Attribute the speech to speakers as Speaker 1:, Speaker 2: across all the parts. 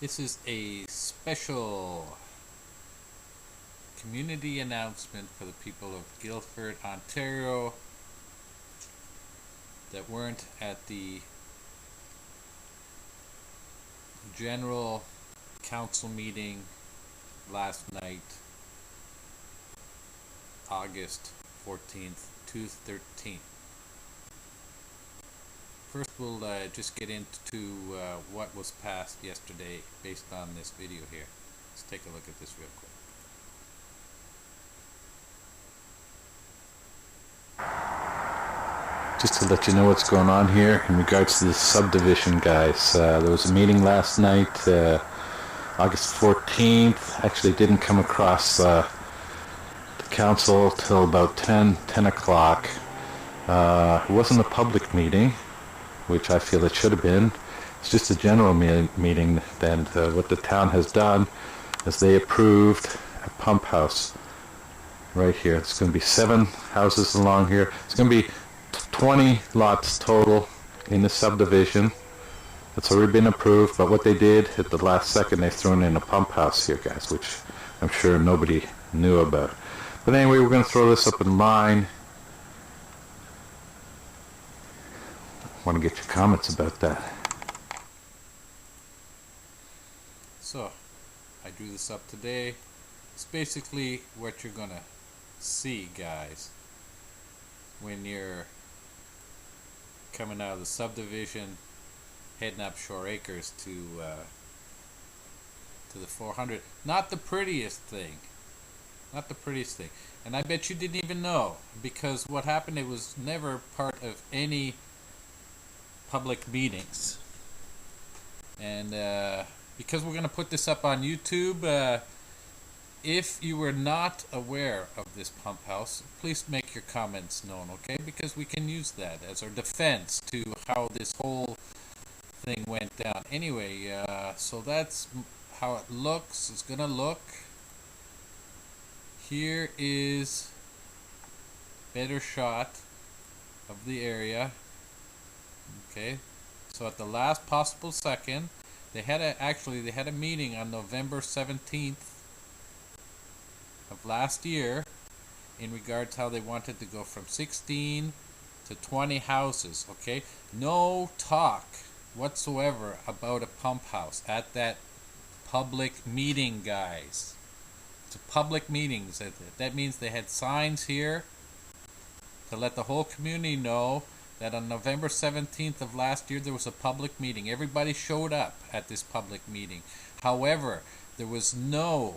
Speaker 1: This is a special community announcement for the people of Gilford, Ontario that weren't at the general council meeting last night, August 14th, 2013. First, we'll just get into what was passed yesterday based on this video here. Let's take a look at this real quick. Just to let you know what's going on here in regards to the subdivision, guys. There was a meeting last night, August 14th. Actually didn't come across the council till about 10 o'clock. It wasn't a public meeting, which I feel it should have been. It's just a general meeting. And what the town has done is they approved a pump house right here. It's going to be 7 houses along here. It's going to be 20 lots total in the subdivision. It's already been approved, but what they did at the last second, they've thrown in a pump house here, guys, which I'm sure nobody knew about. But anyway, we're going to throw this up in line. I want to get your comments about that. So, I drew this up today. It's basically what you're going to see, guys, when you're coming out of the subdivision, heading up Shore Acres to the 400. Not the prettiest thing. Not the prettiest thing. And I bet you didn't even know, because what happened, it was never part of any public meetings. And because we're going to put this up on YouTube, if you were not aware of this pump house, please make your comments known, okay? Because we can use that as our defense to how this whole thing went down. Anyway, so that's how it looks. It's gonna look. Here is better shot of the area. Okay, so at the last possible second, they had a meeting on November 17th of last year in regards how they wanted to go from 16 to 20 houses. Okay, no talk whatsoever about a pump house at that public meeting, guys. It's a public meetings. That means they had signs here to let the whole community know that on November 17th of last year there was a public meeting. Everybody showed up at this public meeting. However, there was no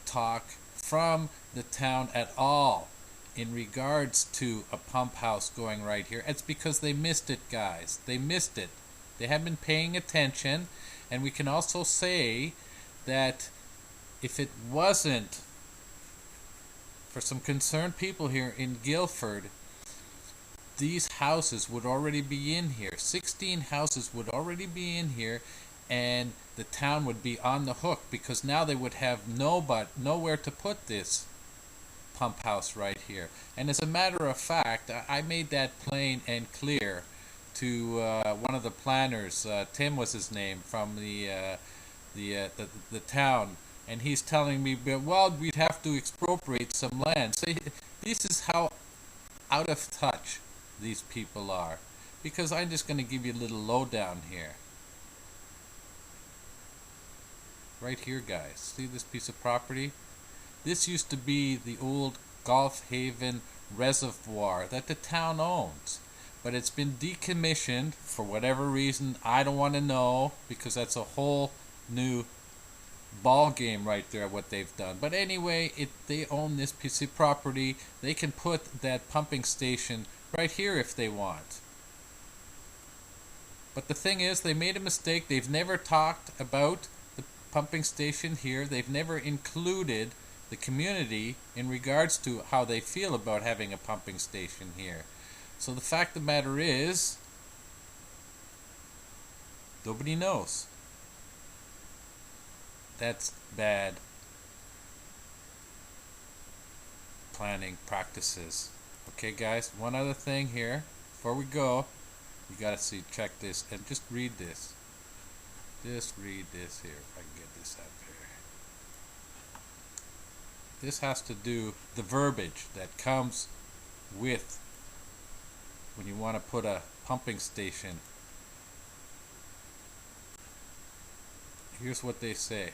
Speaker 1: talk from the town at all in regards to a pump house going right here. It's because they missed it, guys. They missed it. They haven't been paying attention. And we can also say that if it wasn't for some concerned people here in Gilford, these houses would already be in here. 16 houses would already be in here, and the town would be on the hook, because now they would have nowhere to put this pump house right here. And as a matter of fact, I made that plain and clear to one of the planners. Tim was his name, from the town, and he's telling me, well, we'd have to expropriate some land. So this is how out of touch these people are, because I'm just going to give you a little lowdown here. Right here, guys, see this piece of property? This used to be the old Gulf Haven reservoir that the town owns, but it's been decommissioned for whatever reason. I don't want to know, because that's a whole new ball game right there, what they've done. But anyway, they own this piece of property. They can put that pumping station right here if they want. But the thing is, they made a mistake. They've never talked about the pumping station here. They've never included the community in regards to how they feel about having a pumping station here. So the fact of the matter is, nobody knows. That's bad planning practices. Okay, guys, one other thing here before we go. You gotta check this and just read this. Just read this here if I can get this up here. This has to do the verbiage that comes with when you want to put a pumping station. Here's what they say.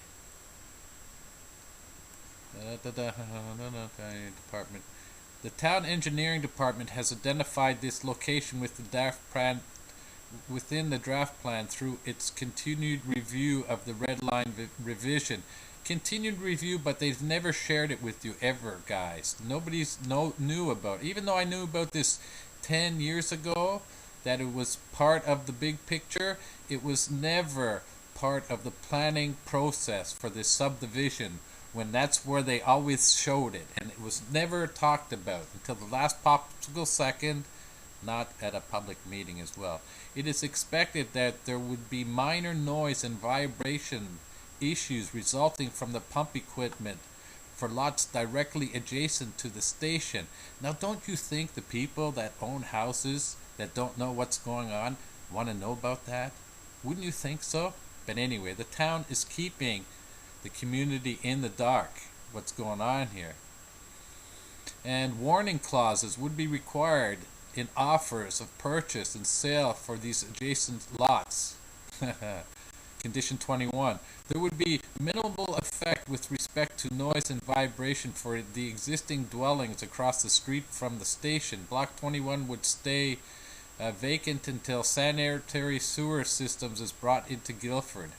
Speaker 1: Department. The town engineering department has identified this location with the draft plan within the draft plan through its continued review of the red line revision. Continued review, but they've never shared it with you ever, guys. Nobody's knew about it. Even though I knew about this 10 years ago, that it was part of the big picture, it was never part of the planning process for this subdivision, when that's where they always showed it, and it was never talked about until the last possible second, not at a public meeting as well. It is expected that there would be minor noise and vibration issues resulting from the pump equipment for lots directly adjacent to the station. Now, don't you think the people that own houses that don't know what's going on want to know about that? Wouldn't you think so? But anyway, the town is keeping the community in the dark what's going on here. And warning clauses would be required in offers of purchase and sale for these adjacent lots. Condition 21. There would be minimal effect with respect to noise and vibration for the existing dwellings across the street from the station. Block 21 would stay vacant until sanitary sewer systems is brought into Gilford.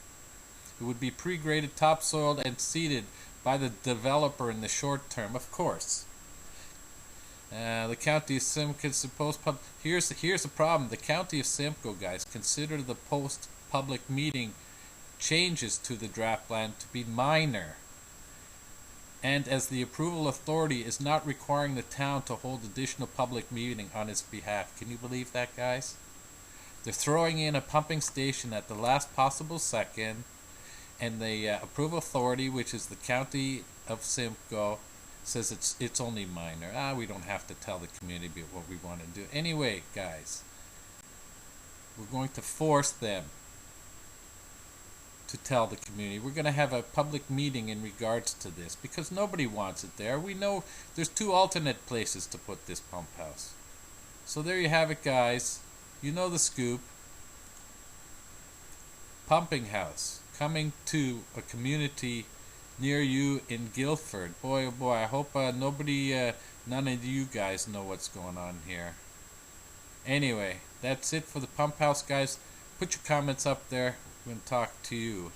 Speaker 1: It would be pre-graded topsoil and seeded by the developer in the short term, of course. The county of Simcoe supposed here's the problem. The county of Simcoe, guys, consider the post-public meeting changes to the draft plan to be minor, and as the approval authority is not requiring the town to hold additional public meeting on its behalf. Can you believe that, guys? They're throwing in a pumping station at the last possible second, and the approval authority, which is the county of Simcoe, says it's only minor. We don't have to tell the community what we want to do. Anyway, guys, we're going to force them to tell the community. We're going to have a public meeting in regards to this because nobody wants it there. We know there's 2 alternate places to put this pump house. So there you have it, guys. You know the scoop. Pumping house coming to a community near you in Gilford. Boy, oh boy, I hope none of you guys know what's going on here. Anyway, that's it for the pump house, guys. Put your comments up there. I'm going to talk to you.